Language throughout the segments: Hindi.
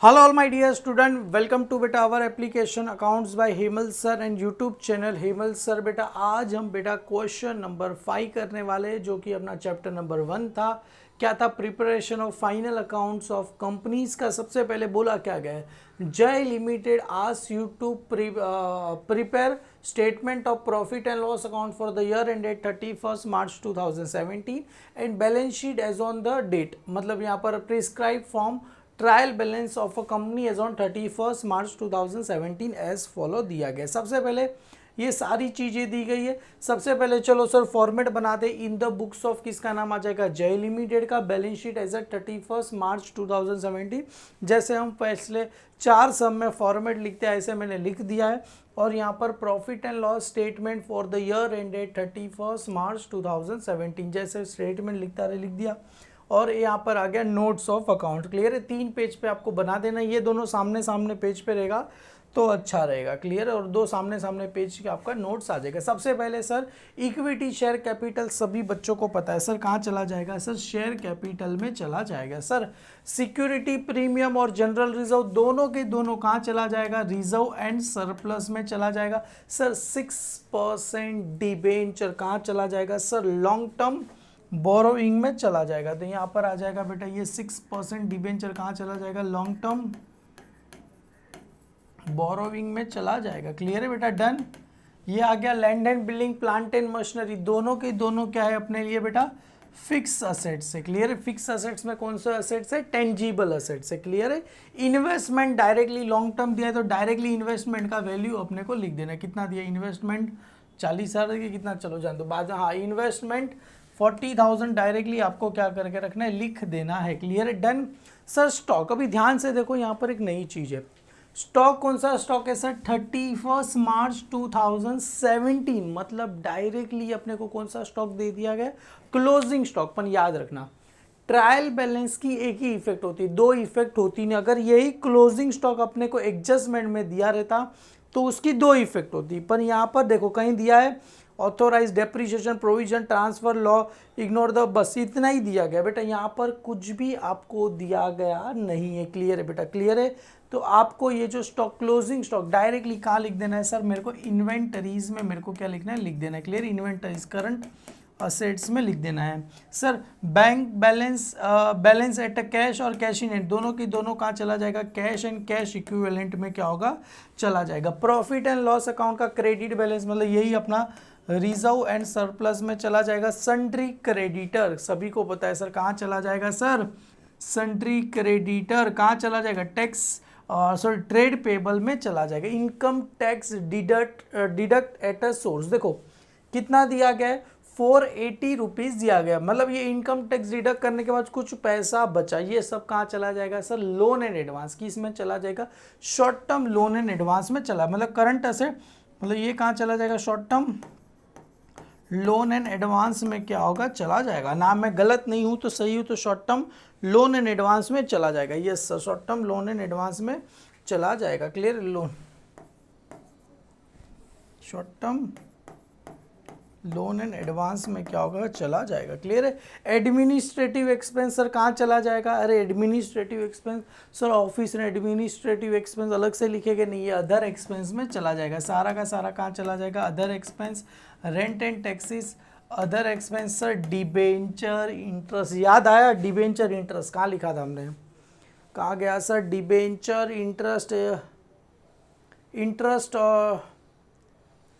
Hello all my dear student, welcome to बेटा our application accounts by Hemal sir and YouTube channel Hemal sir. बेटा आज हम बेटा क्वेश्चन नंबर 5 करने वाले हैं, जो कि अपना चैप्टर नंबर 1 था। क्या था? Preparation of final accounts of companies का। सबसे पहले बोला क्या गया है, Jai limited asks you to prepare statement of profit and loss account for the year ended 31 March 2017 and balance sheet as on the date. मतलब यहाँ पर prescribe form trial balance of a company as on 31 March 2017 as follow दिया गया। सबसे पहले ये सारी चीज़ें दी गई है। सबसे पहले चलो सर फॉर्मेट बनाते। इन द बुक्स ऑफ किसका नाम आ जाएगा? जय लिमिटेड का balance sheet as eight 31 March 2017। जैसे हम पिछले 4 सब में फॉर्मेट लिखते हैं, ऐसे मैंने लिख दिया है। और यहाँ पर profit and loss statement for the year ended 31 March 2017 जैसे स्टेटमेंट लिखता रहे लिख दिया। और यहाँ पर आ गया नोट्स ऑफ अकाउंट। क्लियर है? 3 पेज पे आपको बना देना। ये दोनों सामने सामने पेज पे रहेगा तो अच्छा रहेगा। क्लियर है? और 2 सामने सामने पेज का आपका नोट्स आ जाएगा। सबसे पहले सर इक्विटी शेयर कैपिटल सभी बच्चों को पता है। सर कहाँ चला जाएगा? सर शेयर कैपिटल में चला जाएगा। सर सिक्योरिटी प्रीमियम और जनरल रिजर्व दोनों के दोनों कहाँ चला जाएगा? रिजर्व एंड सरप्लस में चला जाएगा। सर 6% डिबेंचर कहाँ चला जाएगा? सर लॉन्ग टर्म बोरोइंग में चला जाएगा। तो यहाँ पर आ जाएगा बेटा ये 6% डिबेंचर कहाँ चला जाएगा? लॉन्ग टर्म बोरोइंग में चला जाएगा। क्लियर है बेटा? डन। ये आ गया land and building plant and machinery दोनों के दोनों क्या है अपने लिए बेटा? फिक्स असेट्स है। क्लियर है? फिक्स असेट्स में कौन सा असेट्स है? टेंजिबल असेट्स है। क्लियर है? इन्वेस्टमेंट डायरेक्टली लॉन्ग टर्म दिया है तो डायरेक्टली इन्वेस्टमेंट का वैल्यू अपने को लिख देना। कितना दिया इन्वेस्टमेंट? 40,000 की कितना? चलो जान दो बाद। हाँ इन्वेस्टमेंट 40,000 डायरेक्टली आपको क्या करके रखना है? लिख देना है। क्लियर है? डन। सर स्टॉक, अभी ध्यान से देखो यहाँ पर एक नई चीज है। स्टॉक कौन सा स्टॉक है सर? 31 मार्च 2017 मतलब डायरेक्टली अपने को कौन सा स्टॉक दे दिया गया? Closing stock. पर याद रखना ट्रायल बैलेंस की एक ही इफेक्ट होती है, 2 इफेक्ट होती नहीं। अगर यही क्लोजिंग स्टॉक अपने को एडजस्टमेंट में दिया रहता तो उसकी 2 इफेक्ट होती। पर यहाँ पर देखो कहीं दिया है authorise depreciation provision transfer law ignore the, बस इतना ही दिया गया बेटा। यहाँ पर कुछ भी आपको दिया गया नहीं है। क्लियर है बेटा? क्लियर है? तो आपको ये जो स्टॉक क्लोजिंग स्टॉक डायरेक्टली कहाँ लिख देना है सर? मेरे को इन्वेंटरीज में मेरे को क्या लिखना है? लिख देना है। क्लियर? इन्वेंटरीज करंट असेट्स में लिख देना है। Sir bank balance balance at a cash और कैश इन एंड दोनों की दोनों कहाँ चला जाएगा? कैश एंड कैश इक्विवेलेंट में क्या होगा? चला जाएगा। प्रॉफिट एंड लॉस अकाउंट का क्रेडिट बैलेंस मतलब यही अपना रिजर्व एंड सरप्लस में चला जाएगा। सन्ड्री क्रेडिटर सभी को पता है सर कहाँ चला जाएगा? सर सन्ड्री क्रेडिटर कहाँ चला जाएगा? टैक्स सॉरी ट्रेड पेबल में चला जाएगा। Income tax deduct at a source देखो कितना दिया गया है? 480 रुपीज़ दिया गया। मतलब ये इनकम टैक्स डिडक्ट करने के बाद कुछ पैसा बचा, ये सब कहाँ चला जाएगा सर? लोन एंड एडवांस की इसमें चला जाएगा। Short term loan and advance में चला मतलब करंट असेट मतलब ये कहाँ चला जाएगा? Short term loan and advance में क्या होगा? चला जाएगा। ना मैं गलत नहीं हूँ तो सही हूँ, तो short term loan and advance में चला जाएगा। Yes sir short term loan and advance में चला जाएगा। Clear? Loan short term loan and advance में क्या होगा? चला जाएगा। क्लियर है? एडमिनिस्ट्रेटिव एक्सपेंस सर कहाँ चला जाएगा? अरे एडमिनिस्ट्रेटिव एक्सपेंस सर ऑफिस में एडमिनिस्ट्रेटिव एक्सपेंस अलग से लिखेंगे नहीं, ये अदर एक्सपेंस में चला जाएगा। सारा का सारा कहाँ चला जाएगा? Other expense. Rent and taxes other expense. Sir debenture interest याद आया? डिबेंचर इंटरेस्ट कहाँ लिखा था हमने? कहाँ गया sir? Debenture interest interest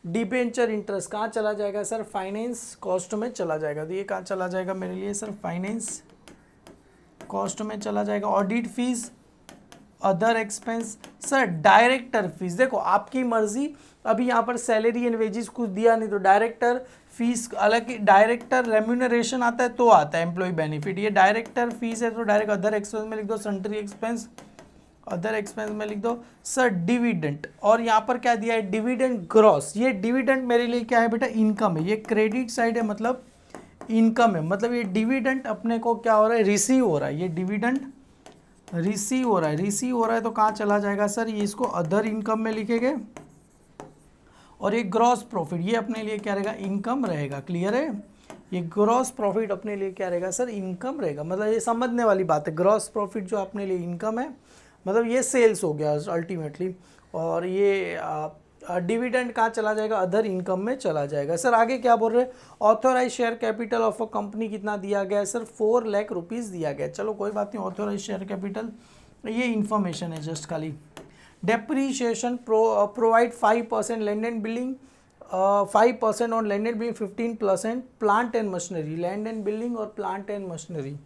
debenture interest कहाँ चला जाएगा सर? फाइनेंस कॉस्ट में चला जाएगा। तो ये कहाँ चला जाएगा मेरे लिए सर? फाइनेंस कॉस्ट में चला जाएगा। Audit fees other expense. Sir director fees देखो आपकी मर्जी, अभी यहाँ पर सैलरी एंड वेजेस कुछ दिया नहीं तो डायरेक्टर फीस अलग। डायरेक्टर रेम्यूनरेशन आता है तो आता है एम्प्लॉय बेनिफिट, ये डायरेक्टर फीस है तो डायरेक्ट अदर एक्सपेंस में लिख दो। सन्ट्री एक्सपेंस अदर एक्सपेंस में लिख दो। सर डिविडेंड, और यहाँ पर क्या दिया है? Dividend gross. ये डिविडेंड मेरे लिए क्या है बेटा? इनकम है। ये क्रेडिट साइड है मतलब इनकम है। मतलब ये डिविडेंड अपने को क्या हो रहा है? रिसीव हो रहा है। ये डिविडेंड रिसीव हो रहा है। रिसीव हो रहा है तो कहाँ चला जाएगा सर? ये इसको अदर इनकम में लिखेंगे। और ये ग्रॉस प्रॉफिट ये अपने लिए क्या रहेगा? इनकम रहेगा। क्लियर है? ये ग्रॉस प्रॉफिट अपने लिए क्या रहेगा सर? इनकम रहेगा। मतलब ये समझने वाली बात है। ग्रॉस प्रॉफिट जो अपने लिए इनकम है मतलब ये सेल्स हो गया अल्टीमेटली, और ये डिविडेंड कहाँ चला जाएगा, अदर इनकम में चला जाएगा। सर आगे क्या बोल रहे हैं, authorise share capital of a company कितना दिया गया है सर, 4 लाख रुपीज़ दिया गया। चलो कोई बात नहीं, ऑथोराइज शेयर कैपिटल ये इन्फॉर्मेशन है जस्ट खाली। Depreciation provide 5% land and building, 5% on land and building, 15% plant and machinery. Land and building और प्लांट एंड मशीनरी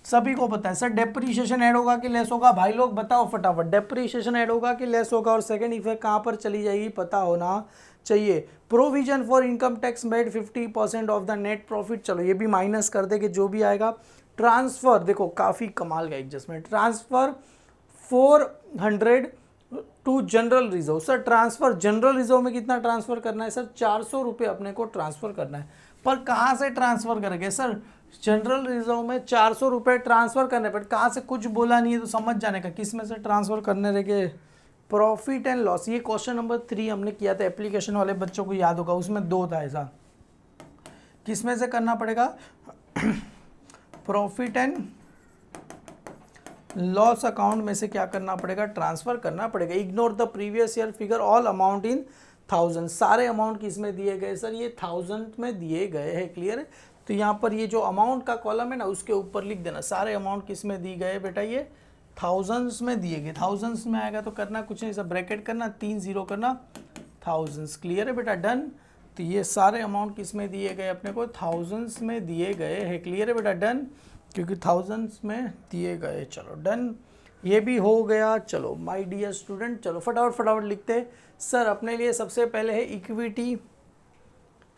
सभी को पता है। सर डेप्रीशिएशन ऐड होगा कि लेस होगा, भाई लोग बताओ फटाफट, डेप्रीशिएशन ऐड होगा कि लेस होगा, और सेकंड इफेक्ट कहाँ पर चली जाएगी पता होना चाहिए। Provision for income tax made 50% of the net profit, चलो ये भी माइनस कर दे कि जो भी आएगा। ट्रांसफर देखो काफ़ी कमाल का adjustment, transfer 400 to general reserve. Sir transfer general reserve में कितना ट्रांसफर करना है सर, 400 रुपये अपने को ट्रांसफर करना है, पर कहाँ से ट्रांसफर करेंगे सर, जनरल रिजर्व में 400 रुपये ट्रांसफर करने पर कहाँ से, कुछ बोला नहीं है तो समझ जाने का किस में से ट्रांसफर करने रहेंगे, प्रॉफिट एंड लॉस। ये क्वेश्चन नंबर 3 हमने किया था, एप्लीकेशन वाले बच्चों को याद होगा, उसमें 2 था ऐसा। किस में से करना पड़ेगा, प्रॉफिट एंड लॉस अकाउंट में से क्या करना पड़ेगा, ट्रांसफर करना पड़ेगा। Ignore the previous year figure, all amount in 1000, सारे अमाउंट किस में दिए गए सर, ये 1000 में दिए गए हैं, क्लियर है। तो यहाँ पर ये जो अमाउंट का कॉलम है ना, उसके ऊपर लिख देना सारे अमाउंट किस में दी गए बेटा, ये 1000s में दिए गए। 1000s में आएगा तो करना कुछ नहीं, सब ब्रैकेट करना, 3 0 करना, 1000s, क्लियर है बेटा, डन। तो ये सारे अमाउंट किस में दिए गए अपने को, 1000s में दिए गए हैं, क्लियर है बेटा, डन, क्योंकि 1000s में दिए गए। चलो डन, ये भी हो गया। चलो माय डियर स्टूडेंट, चलो फटाफट लिखते। सर अपने लिए सबसे पहले है इक्विटी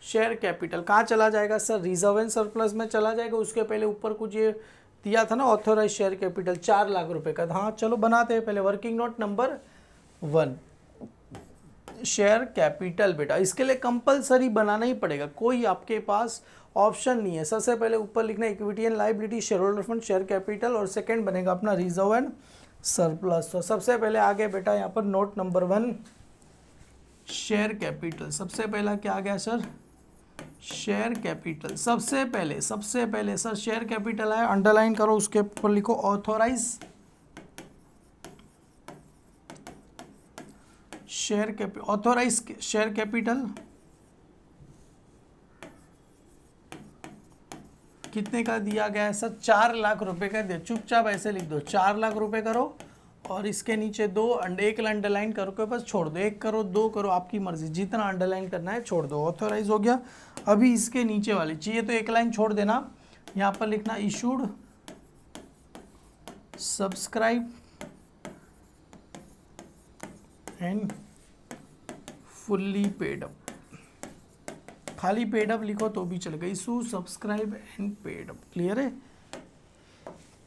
शेयर कैपिटल, कहाँ चला जाएगा सर, रिजर्व एंड सरप्लस में चला जाएगा। उसके पहले ऊपर कुछ ये दिया था ना, ऑथोराइज शेयर कैपिटल 4 लाख रुपए का। हाँ चलो बनाते हैं पहले, working note number 1 share capital बेटा, इसके लिए कंपलसरी बनाना ही पड़ेगा, कोई आपके पास ऑप्शन नहीं है। सबसे पहले ऊपर लिखना equity and liability, share holder fund, share capital, और सेकंड बनेगा अपना रिजर्व एंड सरप्लस। तो सबसे पहले आगे बेटा यहाँ पर नोट नंबर 1 शेयर कैपिटल, सबसे पहला क्या आ गया सर, शेयर कैपिटल। सबसे पहले सर शेयर कैपिटल है, अंडरलाइन करो, उसके ऊपर लिखो authorise share capital, authorise share capital कितने का दिया गया है सर, 4 लाख रुपए का दिया। चुपचाप ऐसे लिख दो, 4 लाख रुपए करो, और इसके नीचे 2 एक अंडरलाइन करो के बस छोड़ दो, 1 करो 2 करो आपकी मर्जी, जितना अंडरलाइन करना है छोड़ दो, ऑथोराइज हो गया। अभी इसके नीचे वाली चाहिए तो 1 लाइन छोड़ देना, यहाँ पर लिखना issued subscribe and fully paid up, खाली पेड अप लिखो तो भी चलेगा, issue subscribe and paid up, clear है।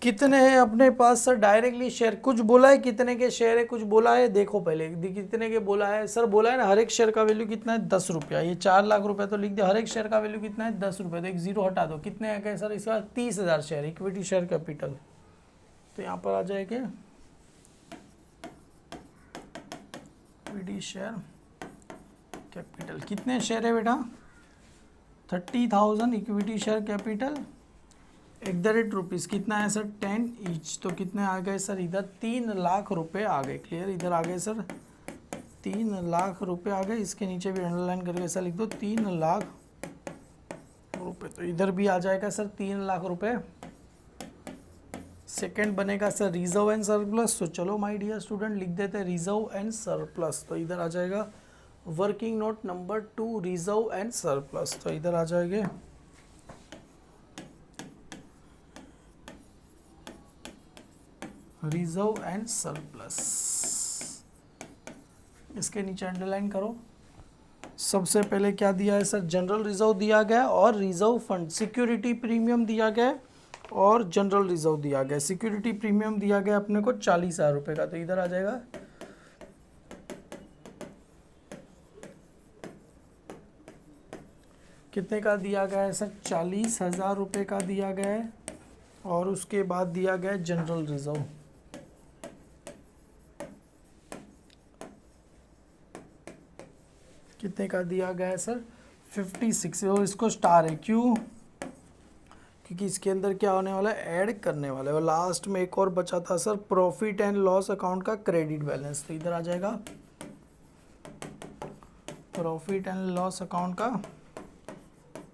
कितने हैं अपने पास सर, डायरेक्टली शेयर कुछ बोला है, कितने के शेयर है कुछ बोला है, देखो पहले कितने के बोला है सर, बोला है ना हर एक शेयर का वैल्यू कितना है 10 रुपया, ये 4 लाख रुपया तो लिख दिया, हर एक शेयर का वैल्यू कितना है 10 रुपये, तो एक 0 हटा दो, कितने आ गए सर इसका 30,000 शेयर, इक्विटी शेयर कैपिटल। तो यहाँ पर आ जाएगा इक्विटी शेयर कैपिटल, कितने शेयर है बेटा 30,000 इक्विटी शेयर कैपिटल ₹8 कितना है सर 10 ईच, तो कितने आ गए सर इधर 3 लाख रुपए आ गए, क्लियर, इधर आ गए सर 3 लाख रुपए आ गए, इसके नीचे भी अंडरलाइन करके ऐसा लिख दो 3 लाख रुपए, तो इधर भी आ जाएगा सर 3 लाख रुपए। सेकंड बनेगा सर रिजर्व एंड सरप्लस, तो चलो माय डियर स्टूडेंट लिख देते हैं रिजर्व एंड सरप्लस, तो इधर आ जाएगा working note number 2 reserve and surplus, तो इधर आ जाएंगे रिजर्व एंड सरप्लस, इसके नीचे अंडरलाइन करो। सबसे पहले क्या दिया है सर, जनरल रिजर्व दिया गया और रिजर्व फंड, सिक्योरिटी प्रीमियम दिया गया और जनरल रिजर्व दिया गया। सिक्योरिटी प्रीमियम दिया गया अपने को 40,000 रुपये का, तो इधर आ जाएगा कितने का दिया गया है सर, 40,000 रुपये का दिया गया है, और उसके बाद दिया गया है जनरल रिजर्व, कितने का दिया गया है सर 56, और इसको स्टार है, क्यों, क्योंकि इसके अंदर क्या होने वाला है, ऐड करने वाला है। और लास्ट में एक और बचा था sir, profit and loss account का क्रेडिट बैलेंस, तो इधर आ जाएगा प्रॉफिट एंड लॉस अकाउंट का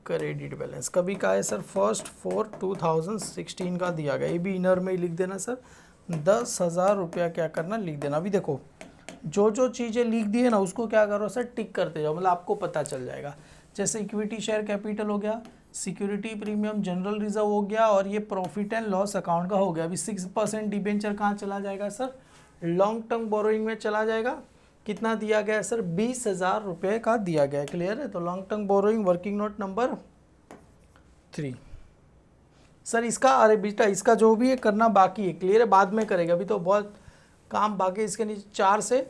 क्रेडिट बैलेंस। कभी का है सर, 1/4/2016 का दिया गया, ये भी इनर में ही लिख देना सर। 10,000 रुपया क्या करना, लिख देना। अभी देखो जो जो चीज़ें लिख दी है ना उसको क्या करो सर, टिक करते जाओ, मतलब आपको पता चल जाएगा। जैसे इक्विटी शेयर कैपिटल हो गया, सिक्योरिटी प्रीमियम, जनरल रिजर्व हो गया, और ये प्रॉफिट एंड लॉस अकाउंट का हो गया। अभी 6% डिबेंचर कहाँ चला जाएगा सर, लॉन्ग टर्म बोरोइंग में चला जाएगा। कितना दिया गया है सर, 20,000 रुपये का दिया गया है। क्लियर है? तो long term borrowing working note number 3 sir. इसका अरे बेटा इसका जो भी है करना बाकी है। क्लियर है? बाद में करेगा, अभी तो बहुत काम बाकी है। इसके नीचे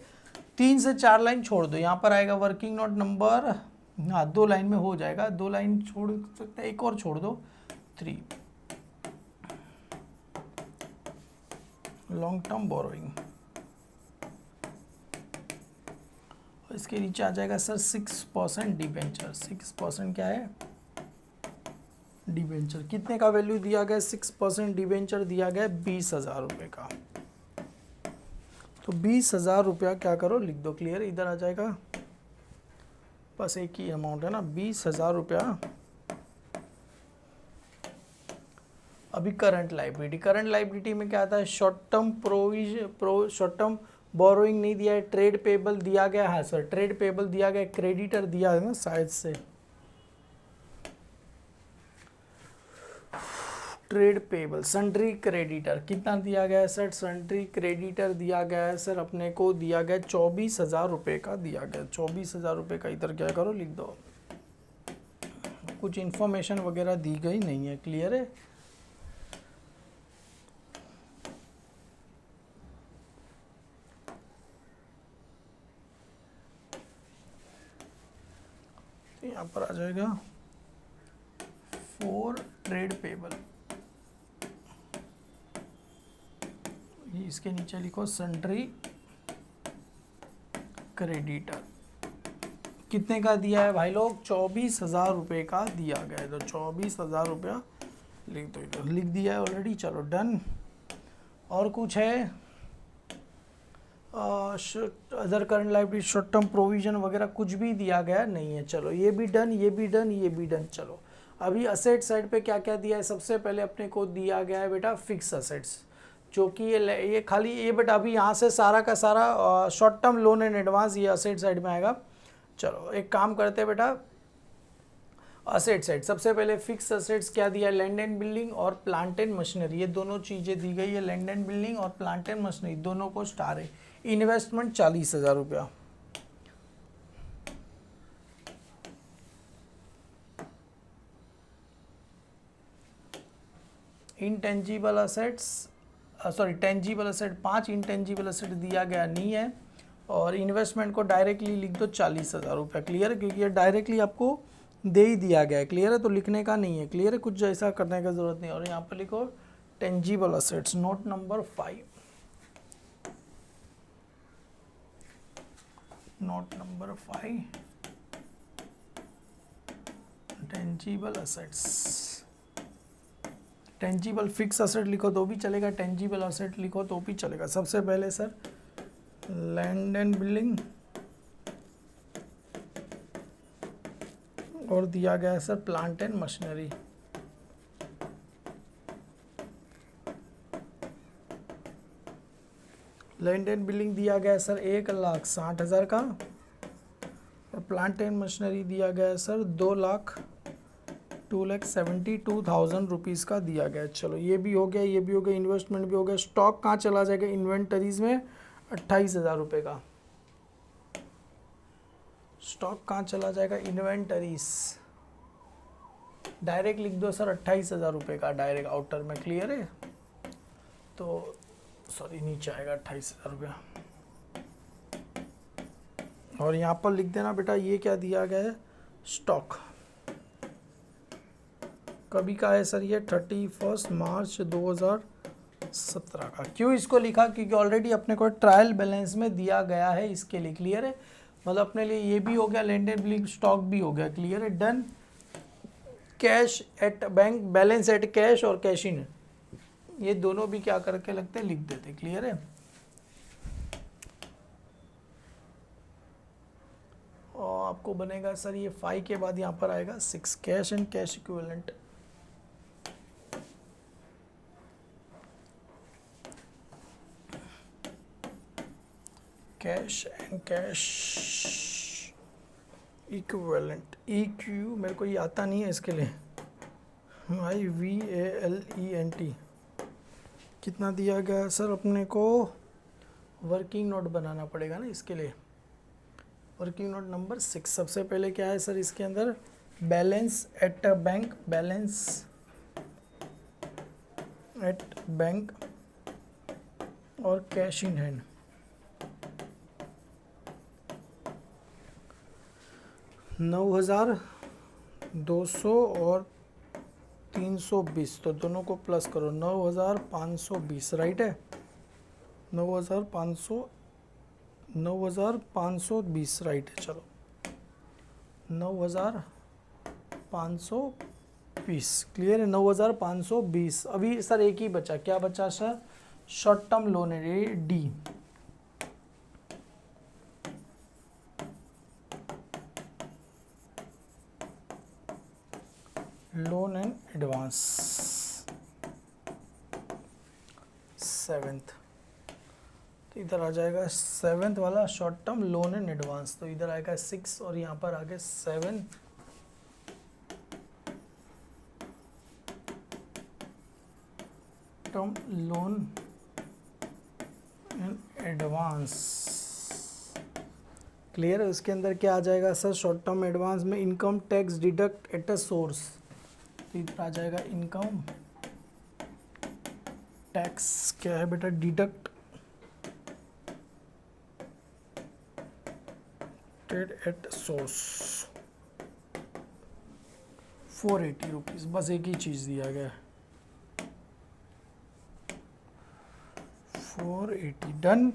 3 से 4 लाइन छोड़ दो, यहाँ पर आएगा वर्किंग नोट नंबर, हाँ 2 लाइन में हो जाएगा, 2 लाइन छोड़ सकते हैं, एक और छोड़ दो 3, लॉन्ग टर्म बोरोइंग। इसके नीचे आ जाएगा सर 6% डिबेंचर। 6% क्या है, डिबेंचर। कितने का वैल्यू दिया गया, 6% डिबेंचर दिया गया 20,000 रुपये का। तो 20,000 रुपया क्या करो, लिख दो। क्लियर? इधर आ जाएगा, बस एक ही अमाउंट है ना, 20,000 रुपया। अभी करंट लाइबिलिटी, करंट लाइबिलिटी में क्या आता है, short term short term borrowing नहीं दिया है, ट्रेड पेबल दिया गया है सर, ट्रेड पेबल दिया गया, क्रेडिटर दिया है ना शायद से, ट्रेड पेबल, सन्ड्री क्रेडिटर कितना दिया गया है सर, सन्ड्री क्रेडिटर दिया गया है सर, अपने को दिया गया 24,000 रुपये का दिया गया, 24,000 रुपये का। इधर क्या करो, लिख दो। कुछ इन्फॉर्मेशन वगैरह दी गई नहीं है। क्लियर है? यहाँ पर आ जाएगा 4 ट्रेड पेबल, इसके नीचे लिखो सन्ड्री क्रेडिटर। कितने का दिया है भाई लोग, 24,000 रुपये का दिया गया है। तो 24,000 रुपया लिख दो, इधर लिख दिया है ऑलरेडी। चलो डन। और कुछ है, other current liability, short term provision वगैरह कुछ भी दिया गया नहीं है। चलो ये भी डन, ये भी डन, ये भी डन। चलो अभी असेट साइड पे क्या क्या दिया है, सबसे पहले अपने को दिया गया है बेटा फिक्स असेट्स, जो कि ये खाली ये बेटा अभी यहाँ से सारा का सारा short term loan and advance ये असेट साइड में आएगा। चलो एक काम करते हैं बेटा, असेट साइड सबसे पहले फिक्स असेट्स क्या दिया है, लैंड एंड बिल्डिंग और प्लांट एंड मशीनरी, ये दोनों चीज़ें दी गई है। लैंड एंड बिल्डिंग और प्लांट एंड मशीनरी दोनों को स्टार है। इन्वेस्टमेंट 40,000 रुपया। Intangible assets, sorry tangible asset 5, intangible asset दिया गया नहीं है। और इन्वेस्टमेंट को डायरेक्टली लिख दो 40,000 रुपया। क्लियर है? क्योंकि ये डायरेक्टली आपको दे ही दिया गया है। क्लियर है? तो लिखने का नहीं है। क्लियर है? कुछ ऐसा करने का जरूरत नहीं। और यहाँ पर लिखो tangible assets, note number 5, note number 5, tangible assets. Tangible fixed asset लिखो तो भी चलेगा, टेंजिबल असेट लिखो तो भी चलेगा। सबसे पहले सर लैंड एंड बिल्डिंग, और दिया गया है sir plant and machinery. Land and building दिया गया है सर 1,60,000 का, और प्लांट एंड मशीनरी दिया गया है सर 2,72,000 रुपीज़ का दिया गया है। चलो ये भी हो गया, ये भी हो गया, इन्वेस्टमेंट भी हो गया। स्टॉक कहाँ चला जाएगा, इन्वेंटरीज में 28,000 रुपये का। स्टॉक कहाँ चला जाएगा, इन्वेंटरीज, डायरेक्ट लिख दो सर 28,000 रुपये का डायरेक्ट आउटर में। क्लियर है? तो सॉरी नीचे आएगा 28,000 रुपया। और यहाँ पर लिख देना बेटा ये क्या दिया गया है, स्टॉक। कभी का है सर ये 31 मार्च 2017 का। क्यों इसको लिखा, क्योंकि ऑलरेडी अपने को ट्रायल बैलेंस में दिया गया है, इसके लिए। क्लियर है? मतलब अपने लिए ये भी हो गया, लैंड एंड बिल्डिंग स्टॉक भी हो गया। क्लियर है? Done. Cash at bank, balance at cash और कैश इन, ये दोनों भी क्या करके लगते हैं, लिख देते। क्लियर है। और आपको बनेगा सर ये 5 के बाद यहाँ पर आएगा 6, cash and cash equivalent. Cash and cash equivalent, EQ मेरे को ये आता नहीं है, इसके लिए IVALENT कितना दिया गया सर, अपने को वर्किंग नोट बनाना पड़ेगा ना इसके लिए। वर्किंग नोट नंबर 6, सबसे पहले क्या है सर इसके अंदर, balance eight bank, balance at bank और कैश इन हैंड। 9,200 और 320, तो दोनों को प्लस करो, 9,520 राइट है। 9,520 राइट है। चलो 9,520 क्लियर है। 9,520। अभी सर एक ही बचा, क्या बचा सर, शॉर्ट टर्म लोन है D, loan and advance 7th, तो इधर आ जाएगा 7th वाला short term loan and advance, तो इधर आएगा 6 और यहाँ पर आगे 7 term loan and advance. Clear है। उसके अंदर क्या आ जाएगा सर, शॉर्ट टर्म एडवांस में income tax deduct at a source, तो इधर आ जाएगा इनकम टैक्स क्या है बेटा, डिडक्ट एट सोर्स 480 रुपीज़, बस एक ही चीज़ दिया गया है 480। डन,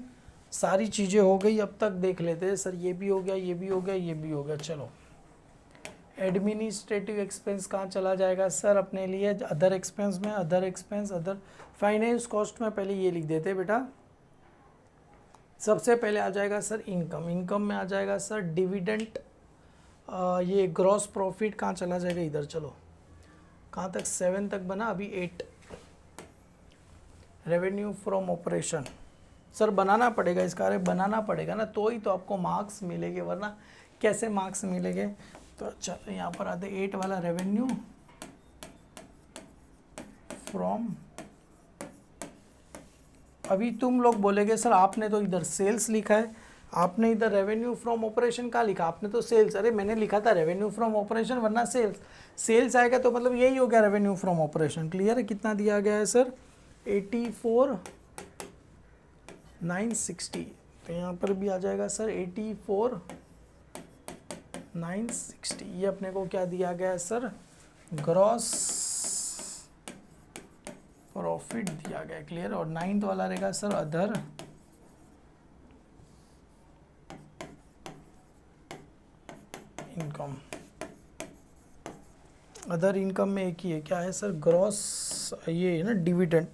सारी चीज़ें हो गई। अब तक देख लेते हैं सर, ये भी हो गया, ये भी हो गया, ये भी हो गया। चलो एडमिनिस्ट्रेटिव एक्सपेंस कहाँ चला जाएगा सर अपने लिए, अदर एक्सपेंस में, other expense, other finance cost में। पहले ये लिख देते बेटा, सबसे पहले आ जाएगा सर इनकम, इनकम में आ जाएगा सर डिविडेंड, ये ग्रॉस प्रॉफिट कहाँ चला जाएगा, इधर चलो, कहाँ तक 7 तक बना, अभी 8। रेवेन्यू फ्रॉम ऑपरेशन सर बनाना पड़ेगा, इसका अरे बनाना पड़ेगा ना, तो ही तो आपको मार्क्स मिलेंगे, वरना कैसे मार्क्स मिलेंगे। तो चलो यहाँ पर आते 8 वाला, रेवेन्यू फ्रॉम, अभी तुम लोग बोलेगे सर आपने तो इधर सेल्स लिखा है, आपने इधर रेवेन्यू फ्रॉम ऑपरेशन का लिखा, आपने तो सेल्स, अरे मैंने लिखा था रेवेन्यू फ्रॉम ऑपरेशन वरना सेल्स, सेल्स आएगा तो मतलब यही हो गया रेवेन्यू फ्रॉम ऑपरेशन। क्लियर है। कितना दिया गया है सर, 84,960, तो यहाँ पर भी आ जाएगा सर 84,960। ये अपने को क्या दिया गया है सर, ग्रॉस प्रॉफिट दिया गया। क्लियर। और 9th वाला रहेगा sir other income. Other income में एक ही है, क्या है सर, ग्रॉस, ये है ना डिविडेंड,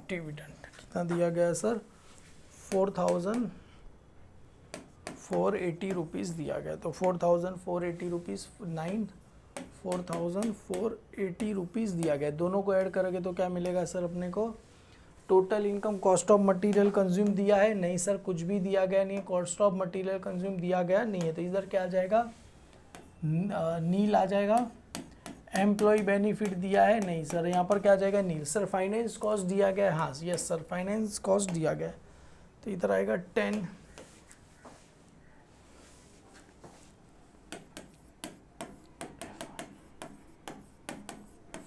डिविडेंड कितना दिया गया है सर, 4,480 रुपीज़ दिया गया। तो 4,480 रुपीज़ 9, 4,480 रुपीज़ दिया गया। दोनों को ऐड करोगे तो क्या मिलेगा सर अपने को, total income, cost of material consume दिया है नहीं सर, कुछ भी दिया गया नहीं है, कॉस्ट ऑफ मटेरियल कंज्यूम दिया गया नहीं है, तो इधर क्या आ जाएगा, नील आ जाएगा। एम्प्लॉय बेनिफिट दिया है नहीं सर, यहाँ पर क्या आ जाएगा, नील। सर फाइनेंस कॉस्ट दिया गया है, हाँ यस सर फाइनेंस कॉस्ट दिया गया है, तो इधर आएगा 10।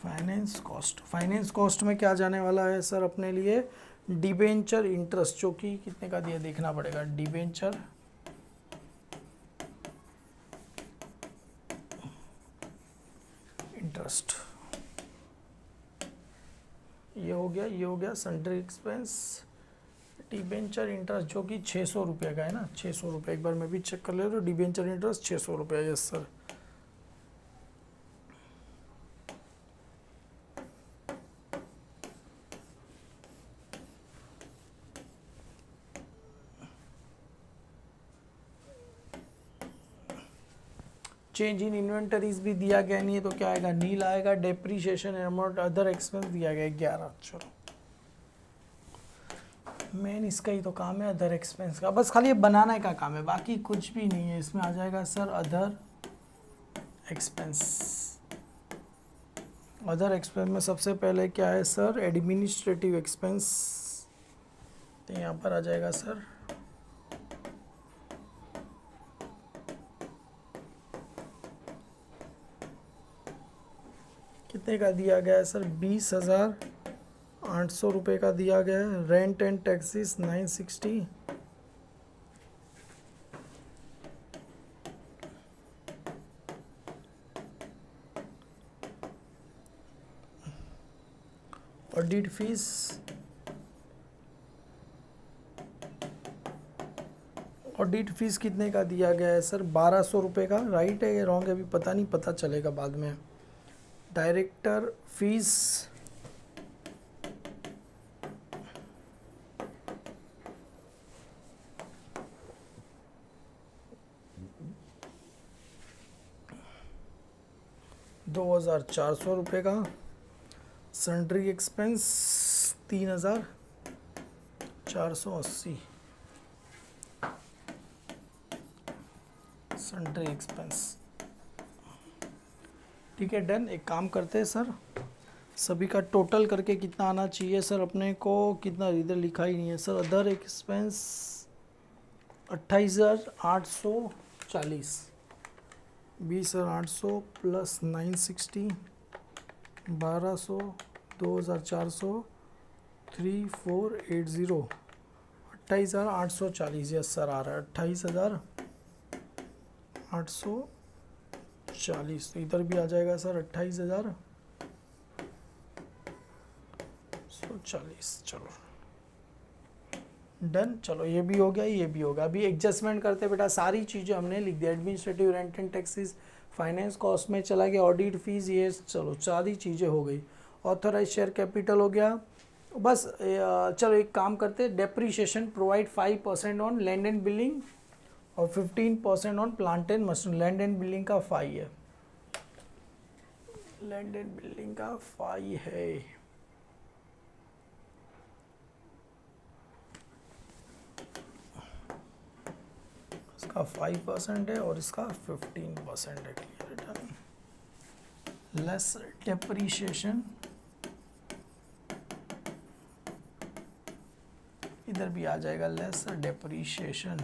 फाइनेंस कॉस्ट, फाइनेंस कॉस्ट में क्या जाने वाला है सर अपने लिए, डिबेंचर इंटरेस्ट, जो कि कितने का दिया देखना पड़ेगा, डिबेंचर इंटरेस्ट ये हो गया, ये हो गया सन्ड्री एक्सपेंस, डिबेंचर इंटरेस्ट जो कि 600 रुपये का है ना, 600 रुपये, एक बार मैं भी चेक कर ले रहा हूँ, डिबेंचर इंटरेस्ट 600 रुपये। Yes sir. Change in inventories भी दिया गया नहीं है तो क्या आएगा, नील आएगा। डेप्रीशिएशन अमाउंट अदर एक्सपेंस दिया गया 11। चलो मेन इसका ही तो काम है अदर एक्सपेंस का, बस खाली ये बनाने का काम है, बाकी कुछ भी नहीं है। इसमें आ जाएगा sir other expense. Other expense में सबसे पहले क्या है सर, एडमिनिस्ट्रेटिव एक्सपेंस, तो यहाँ पर आ जाएगा सर कितने का दिया गया है सर, 20,800 रुपये का दिया गया है। Rent and taxes 960, audit fees, audit fees कितने का दिया गया है सर, 1200 रुपये का। राइट है या रॉन्ग है अभी पता नहीं, पता चलेगा बाद में। डायरेक्टर फीस 2,400 रुपये का। Sundry expense 3,480, sundry expense. ठीक है डन। एक काम करते हैं सर, सभी का टोटल करके कितना आना चाहिए सर अपने को, कितना इधर लिखा ही नहीं है sir. Other expense 28,840, 20,800 plus 960, 1,200, 2,400, 3,480, 28,840। Yes sir आ रहा है 28,840। तो इधर भी आ जाएगा सर 28,140। चलो डन। चलो ये भी हो गया, ये भी होगा। अभी एडजस्टमेंट करते बेटा, सारी चीज़ें हमने लिख दी। Administrative, rent and taxes, finance cost में चला गया, ऑडिट फीस, ये चलो सारी चीज़ें हो गई। ऑथराइज शेयर कैपिटल हो गया। बस चलो एक काम करते, depreciation provide 5% on land and building और 15% on plant and machine. Land and building का 5 है, लैंड एंड बिल्डिंग का 5 है। इसका 5% है और इसका 15% है। क्लियर है। लेस डेप्रीशिएशन, इधर भी आ जाएगा लेस डेप्रीशिएशन।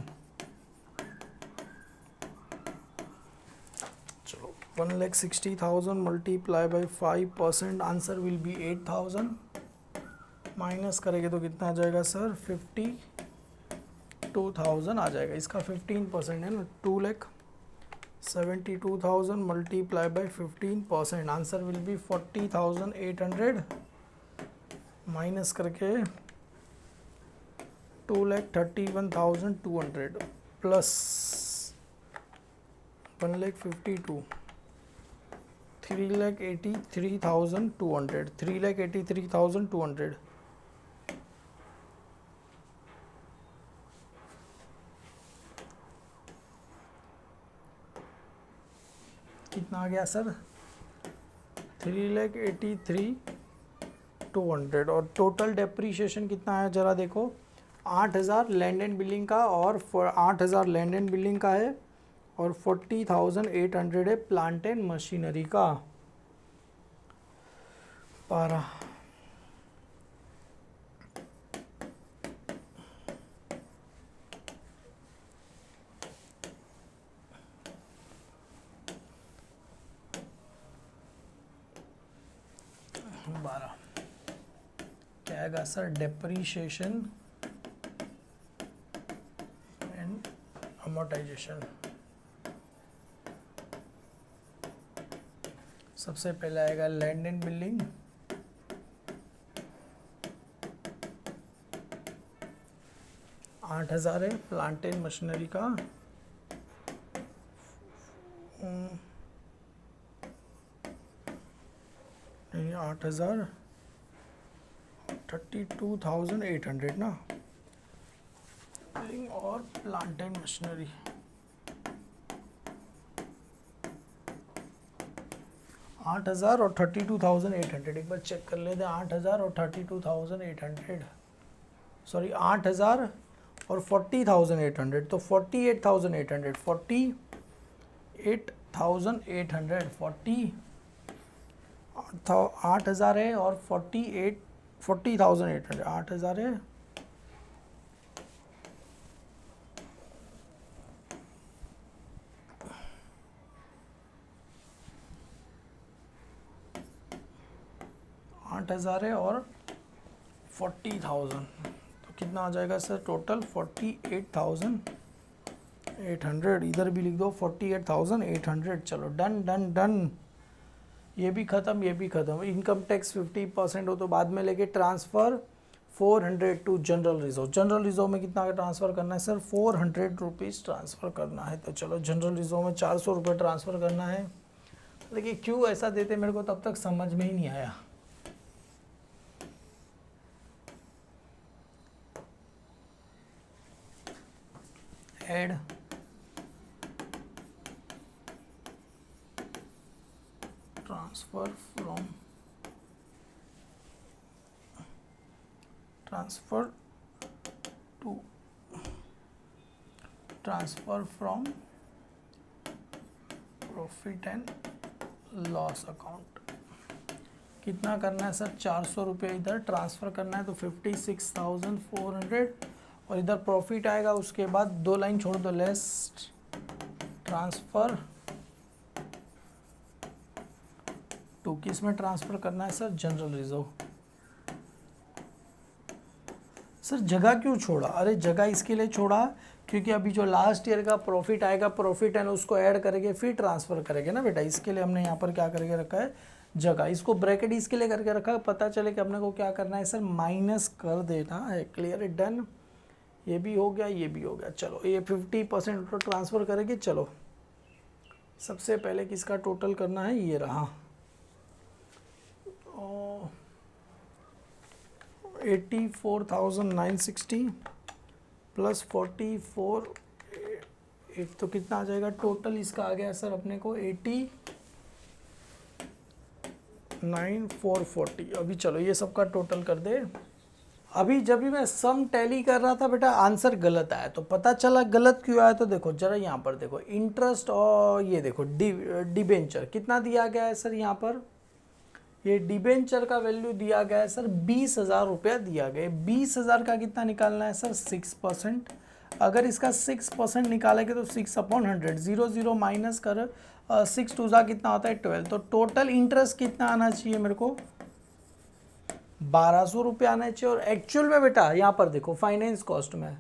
चलो 1,60,000 multiply by 5%, answer will be 8,000। Minus करेंगे तो कितना आ जाएगा सर, 52,000 आ जाएगा। इसका 15% है ना, 2,72,000 multiply by 15%, answer will be 40,800। Minus करके 2,31,200 प्लस 1,52,000, 3,83,200, 3,83,200। कितना आ गया सर, 3,83,200। और टोटल डेप्रीशिएशन कितना है जरा देखो, 8,000 लैंड एंड बिल्डिंग का, और 8,000 लैंड एंड बिल्डिंग का है, और 40,800 है प्लांट एंड मशीनरी का। 12 क्या आएगा सर, डेप्रीशिएशन एंड अमोर्टाइजेशन। सबसे पहले आएगा लैंड एंड बिल्डिंग, 8,000 है प्लांट एंड मशीनरी का। नहीं 8,000 32,800 ना, और प्लांट एंड मशीनरी 8,000 और 32,800। एक बार चेक कर लेते हैं, 8,000 और 32,800, सॉरी 8,000 और 40,800, तो 48,800, 48,800, 8,000 है और 40,800, 8,000 है, है और 40,000, तो कितना आ जाएगा सर टोटल 48,800। इधर भी लिख दो 48,800। चलो डन डन डन, ये भी ख़त्म, ये भी ख़त्म। इनकम टैक्स 50% हो तो बाद में लेके transfer 400 to general reserve. General reserve में कितना ट्रांसफ़र करना है सर, 400 रुपीज़ ट्रांसफ़र करना है। तो चलो जनरल रिजर्व में 400 रुपये ट्रांसफ़र करना है। लेकिन क्यों ऐसा देते मेरे को तब तक समझ में ही नहीं आया। Add transfer from profit and loss account. कितना करना है सर, 400 रुपये इधर ट्रांसफ़र करना है, तो 56,400, और इधर प्रॉफिट आएगा। उसके बाद दो लाइन छोड़ दो, लेस ट्रांसफ़र टू, किस में ट्रांसफ़र करना है सर, जनरल रिजर्व। सर जगह क्यों छोड़ा, अरे जगह इसके लिए छोड़ा क्योंकि अभी जो लास्ट ईयर का प्रॉफिट आएगा, प्रॉफिट एंड उसको ऐड करेंगे फिर ट्रांसफ़र करेंगे ना बेटा, इसके लिए हमने यहाँ पर क्या करके रखा है, जगह। इसको ब्रैकेट इसके लिए करके रखा है, पता चले कि अपने को क्या करना है सर, माइनस कर देना है। क्लियर है, डन। ये भी हो गया, ये भी हो गया। चलो ये 50% ट्रांसफ़र करेंगे। चलो सबसे पहले किसका टोटल करना है, ये रहा 84,960 प्लस 44, तो कितना आ जाएगा टोटल इसका, आ गया सर अपने को 89,440। अभी चलो ये सबका टोटल कर दे। अभी जब भी मैं सम टैली कर रहा था बेटा, आंसर गलत आया, तो पता चला गलत क्यों आया, तो देखो जरा यहाँ पर देखो, इंटरेस्ट और ये देखो डिबेंचर कितना दिया गया है सर, यहाँ पर ये डिबेंचर का वैल्यू दिया गया है सर 20,000 रुपया दिया गया। 20,000 का कितना निकालना है सर, 6%। अगर इसका 6% निकालेंगे तो 6/100, 0 माइनस कर 6 2 जा कितना होता है 12, तो टोटल इंटरेस्ट कितना आना चाहिए मेरे को, 1,200 रुपये आना चाहिए। और एक्चुअल में बेटा यहाँ पर देखो फाइनेंस कॉस्ट में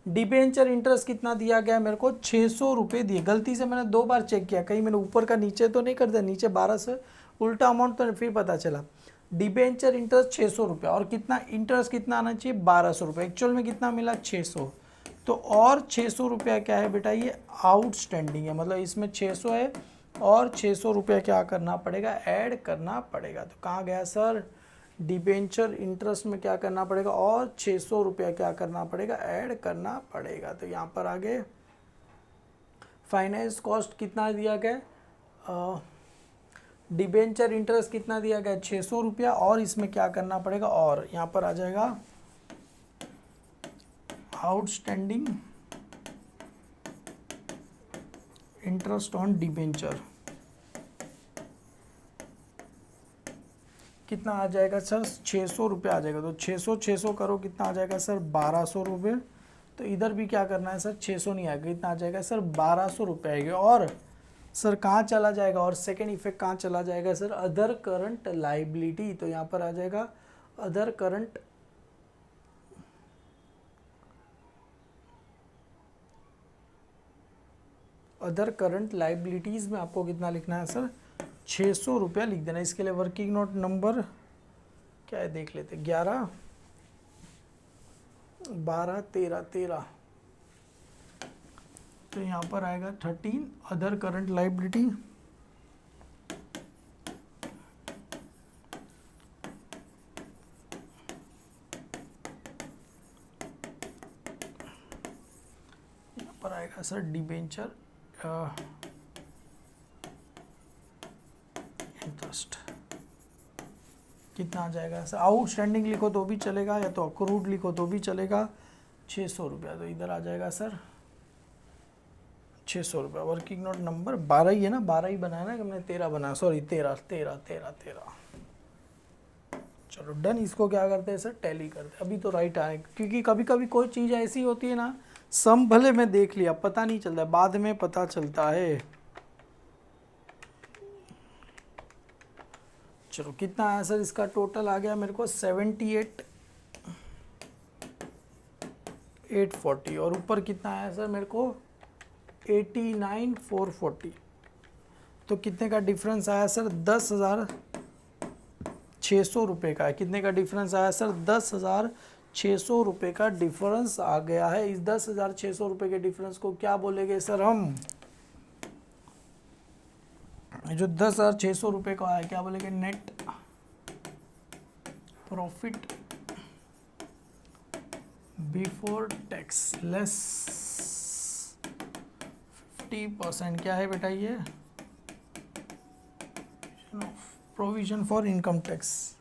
डिबेंचर इंटरेस्ट कितना दिया गया मेरे को, 600 रुपये दिए। गलती से मैंने 2 बार चेक किया, कहीं मैंने ऊपर का नीचे तो नहीं कर दिया, नीचे 12 से उल्टा अमाउंट, तो फिर पता चला डिबेंचर इंटरेस्ट 600 रुपये, और कितना इंटरेस्ट कितना आना चाहिए 1,200 रुपये। एक्चुअल में कितना मिला 600, तो और 600 रुपया क्या है बेटा, ये आउटस्टैंडिंग है, मतलब इसमें 600 है और 600 रुपया क्या करना पड़ेगा, ऐड करना पड़ेगा। तो कहाँ गया सर, डिबेंचर इंटरेस्ट में क्या करना पड़ेगा, और 600 रुपया क्या करना पड़ेगा, ऐड करना पड़ेगा। तो यहाँ पर आगे फाइनेंस कॉस्ट कितना दिया गया, डिबेंचर इंटरेस्ट कितना दिया गया 600 रुपया, और इसमें क्या करना पड़ेगा, और यहाँ पर आ जाएगा आउटस्टैंडिंग इंटरेस्ट ऑन डिबेंचर कितना आ जाएगा सर, 600 रुपये आ जाएगा। तो 600 करो कितना आ जाएगा सर, 1,200 रुपये। तो इधर भी क्या करना है सर, 600 नहीं आएगा, कितना आ जाएगा सर, 1,200 रुपये आएगा। और सर कहाँ चला जाएगा, और सेकेंड इफेक्ट कहाँ चला जाएगा सर, अदर करंट लाइबिलिटी। तो यहाँ पर आ जाएगा अदर करंट लाइबिलिटीज़ में आपको कितना लिखना है सर, 600 रुपया लिख देना। इसके लिए वर्किंग नोट नंबर क्या है देख लेते, 11 12 13 तो यहाँ पर आएगा 13 अदर करंट लाइबिलिटी, यहाँ पर आएगा सर डिबेंचर इंटरेस्ट। कितना आ जाएगा सर? आउटस्टैंडिंग लिखो तो भी चलेगा या तो अक्रूड लिखो तो भी चलेगा, 600 रुपया। तो इधर आ जाएगा सर 600 रुपया। वर्किंग नोट नंबर 12 ही है ना, 12 ही बनाया ना कि हमने 13 बनाया, सॉरी 13। चलो डन। इसको क्या करते हैं सर? टैली करते हैं। अभी तो राइट आए, क्योंकि कभी कभी कोई चीज़ ऐसी होती है ना, सम भले मैं देख लिया पता नहीं चलता, बाद में पता चलता है। चलो कितना आया सर? इसका टोटल आ गया मेरे को 78,840 और ऊपर कितना आया सर मेरे को? 89,440। तो कितने का डिफरेंस आया सर? 10,600 रुपये का है। कितने का डिफरेंस आया सर? 10,600 रुपये का डिफरेंस आ गया है। इस 10,600 रुपये के डिफरेंस को क्या बोलेंगे सर हम? जो 10,600 रुपये का है क्या बोलेंगे? Net profit before tax less 50%। क्या है बेटा ये? प्रोविजन फॉर इनकम टैक्स,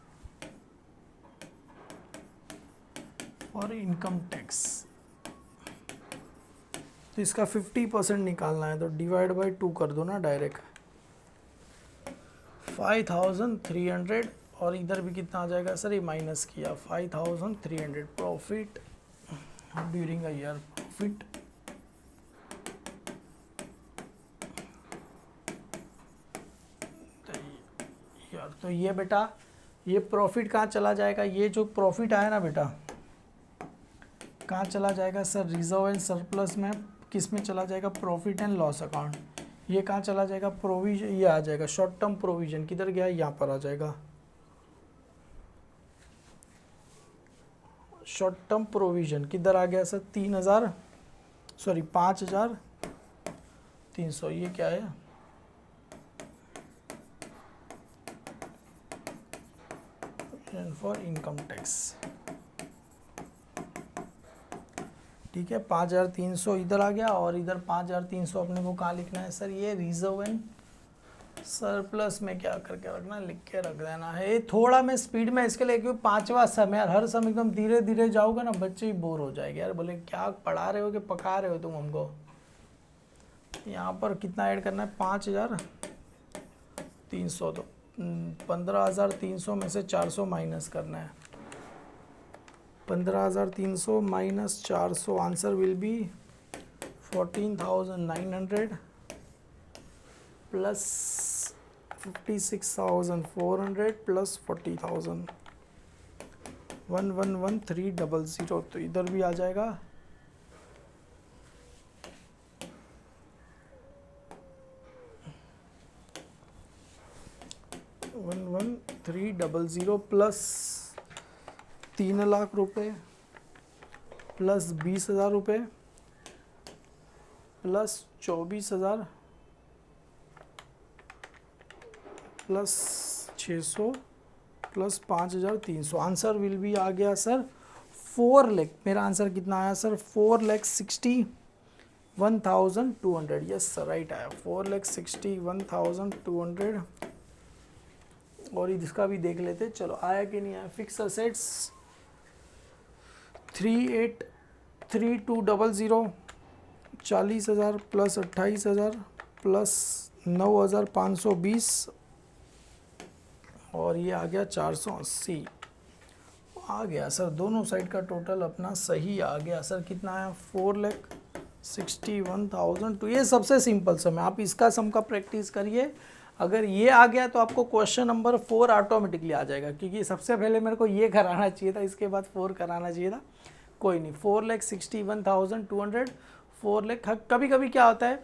तो इसका 50% निकालना है, तो डिवाइड बाय 2 कर दो ना डायरेक्ट। 5,300 और इधर भी कितना आ जाएगा सर? ये माइनस किया 5,300 profit during a year. Profit यार, तो ये बेटा ये प्रॉफिट कहाँ चला जाएगा? ये जो प्रॉफिट आया ना बेटा कहाँ चला जाएगा सर? रिजर्व एंड सरप्लस में। किस में चला जाएगा? Profit and loss account. ये कहाँ चला जाएगा? प्रोविजन। ये आ जाएगा शॉर्ट टर्म प्रोविजन। किधर गया? यहाँ पर आ जाएगा शॉर्ट टर्म प्रोविजन। किधर आ गया सर? 5,300। ये क्या है? For income tax. ठीक है, 5,300 इधर आ गया और इधर 5,300 अपने को कहाँ लिखना है सर? ये रिजर्व एंड सरप्लस में क्या करके रखना है? लिख के रख देना है। थोड़ा मैं स्पीड में इसके लिए, क्योंकि 5वां समय यार, हर समय एकदम धीरे धीरे जाओगे ना बच्चे ही बोर हो जाएंगे यार, बोले क्या पढ़ा रहे हो कि पका रहे हो तुम हमको। यहाँ पर कितना ऐड करना है? 5,300। तो 15,300 में से 400 माइनस करना है। 15,300 minus 400, answer will be 14,900 plus 56,400 plus 40,000, 111,300। तो इधर भी आ जाएगा 11300 प्लस 3 लाख रुपए प्लस 20,000 रुपये plus 24,000 plus 600 plus 5,300। Answer will भी आ गया सर 4 लाख। मेरा आंसर कितना आया सर? 4,61,200। यस सर, राइट आया 4,61,200। और इसका भी देख लेते, चलो आया कि नहीं आया। फिक्स असेट्स 38,3200, 40,000 प्लस 28,000 प्लस 9,520 और ये आ गया 480। आ गया सर, दोनों साइड का टोटल अपना सही आ गया सर। कितना आया? 4,61,000। तो ये सबसे सिंपल सम है, आप इसका सम का प्रैक्टिस करिए। अगर ये आ गया तो आपको क्वेश्चन नंबर 4 ऑटोमेटिकली आ जाएगा, क्योंकि सबसे पहले मेरे को ये कराना चाहिए था, इसके बाद 4 कराना चाहिए था। कोई नहीं, 4,61,200, 4 लाख। कभी कभी क्या होता है,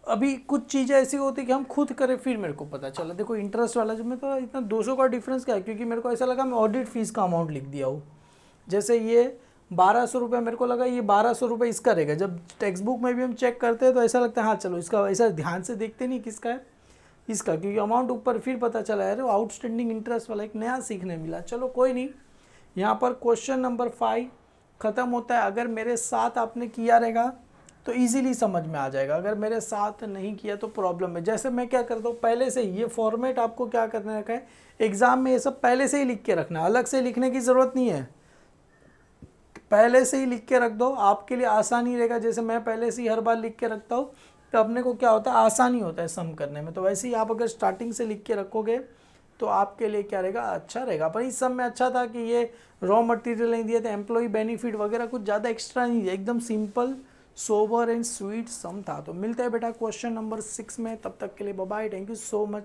अभी कुछ चीज़ें ऐसी होती है कि हम खुद करें फिर मेरे को पता चला। देखो इंटरेस्ट वाला जो मैं तो इतना 200 का डिफरेंस क्या है, क्योंकि मेरे को ऐसा लगा मैं ऑडिट फीस का अमाउंट लिख दिया हूँ। जैसे ये 1200 रुपये मेरे को लगा ये 1200 रुपये इसका रहेगा। जब टेक्स्ट बुक में भी हम चेक करते हैं तो ऐसा लगता है हाँ चलो इसका, ऐसा ध्यान से देखते नहीं किसका है, इसका, क्योंकि अमाउंट ऊपर फिर पता चला यार आउटस्टैंडिंग इंटरेस्ट वाला एक नया सीखने मिला। चलो कोई नहीं, यहाँ पर क्वेश्चन नंबर 5 ख़त्म होता है। अगर मेरे साथ आपने किया रहेगा तो इजीली समझ में आ जाएगा, अगर मेरे साथ नहीं किया तो प्रॉब्लम है। जैसे मैं क्या करता हूँ, पहले से ये फॉर्मेट आपको क्या करने रखा है, एग्ज़ाम में ये सब पहले से ही लिख के रखना, अलग से लिखने की ज़रूरत नहीं है, पहले से ही लिख के रख दो, आपके लिए आसानी रहेगा। जैसे मैं पहले से ही हर बार लिख के रखता हूँ तो अपने को क्या होता है, आसानी होता है सम करने में। तो वैसे ही आप अगर स्टार्टिंग से लिख के रखोगे तो आपके लिए क्या रहेगा, अच्छा रहेगा। पर इस सब में अच्छा था कि ये रॉ मटेरियल नहीं दिए थे, एम्प्लॉय बेनिफिट वगैरह कुछ ज़्यादा एक्स्ट्रा नहीं दिया, एकदम सिंपल सोबर एंड स्वीट सम था। तो मिलते हैं बेटा क्वेश्चन नंबर 6 में, तब तक के लिए bye bye, thank you so much.